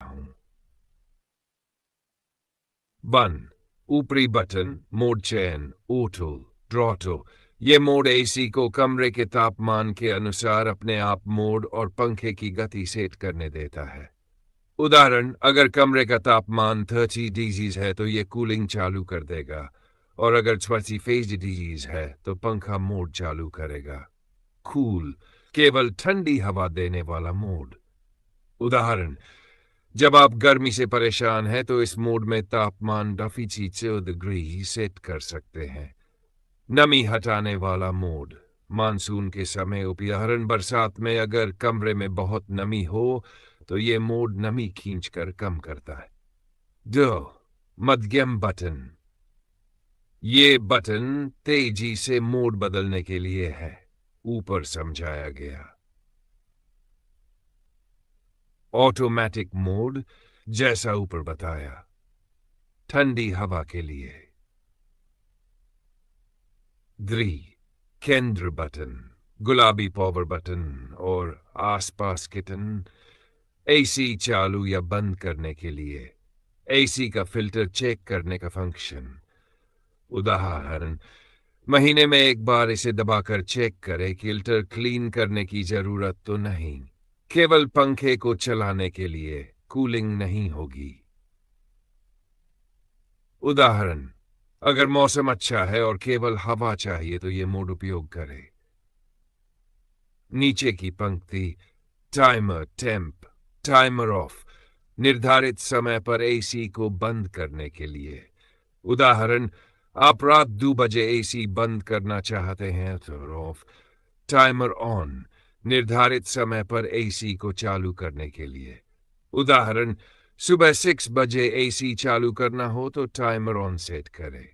हूं। 1 ऊपरी button mode चयन ऑटो ड्रॉटो। ये मोड एसी को कमरे के तापमान के अनुसार अपने आप मोड और पंखे की गति सेट करने देता है। उदाहरण, अगर कमरे का तापमान 30 डिग्रीज है तो ये कूलिंग चालू कर देगा, और अगर 25 डिग्रीज है तो पंखा मोड चालू करेगा। कूल केवल ठंडी हवा देने वाला मोड। उदाहरण, जब आप गर्मी से परेशान हैं तो इस मोड में तापमान 40 डिग्री सेट कर सकते हैं। नमी हटाने वाला मोड मानसून के समय। उदाहरण, बरसात में अगर कमरे में बहुत नमी हो तो ये मोड नमी खींचकर कम करता है। 2 मध्यम बटन। ये बटन तेजी से मोड बदलने के लिए है। ऊपर समझाया गया। ऑटोमेटिक मोड जैसा ऊपर बताया। ठंडी हवा के लिए। 3 केंद्र बटन गुलाबी पावर बटन और आसपास किटन। एसी चालू या बंद करने के लिए। एसी का फिल्टर चेक करने का फंक्शन। उदाहरण, महीने में एक बार इसे दबाकर चेक करें कि फिल्टर क्लीन करने की जरूरत तो नहीं। केवल पंखे को चलाने के लिए, कूलिंग नहीं होगी। उदाहरण, अगर मौसम अच्छा है और केवल हवा चाहिए तो यह मोड उपयोग करें। नीचे की पंक्ति टाइमर टेम्प टाइमर ऑफ निर्धारित समय पर एसी को बंद करने के लिए। उदाहरण, आप रात 2 बजे एसी बंद करना चाहते हैं तो ऑफ। टाइमर ऑन निर्धारित समय पर एसी को चालू करने के लिए। उदाहरण, सुबह 6 बजे एसी चालू करना हो तो टाइमर ऑन सेट करें।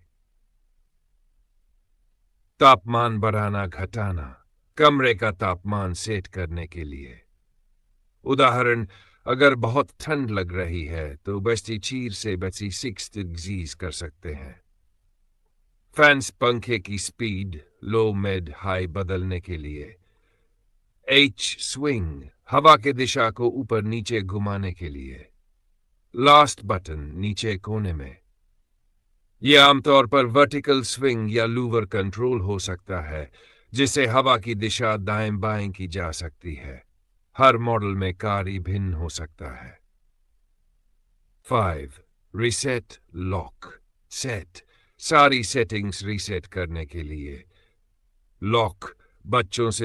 तापमान बढ़ाना घटाना कमरे का तापमान सेट करने के लिए। उदाहरण, अगर बहुत ठंड लग रही है तो 24 से 26 डिग्री कर सकते हैं। फैंस पंखे की स्पीड लो मिड हाई बदलने के लिए। एच स्विंग हवा के दिशा को ऊपर नीचे घुमाने के लिए। लास्ट बटन नीचे कोने में। यह आमतौर पर वर्टिकल स्विंग या लूवर कंट्रोल हो सकता है, जिससे हवा की दिशा दाएं बाएं की जा सकती है। हर मॉडल में कार्य भिन्न हो सकता है। 5 रीसेट लॉक सेट सारी सेटिंग्स रीसेट करने के लिए। लॉक बच्चों से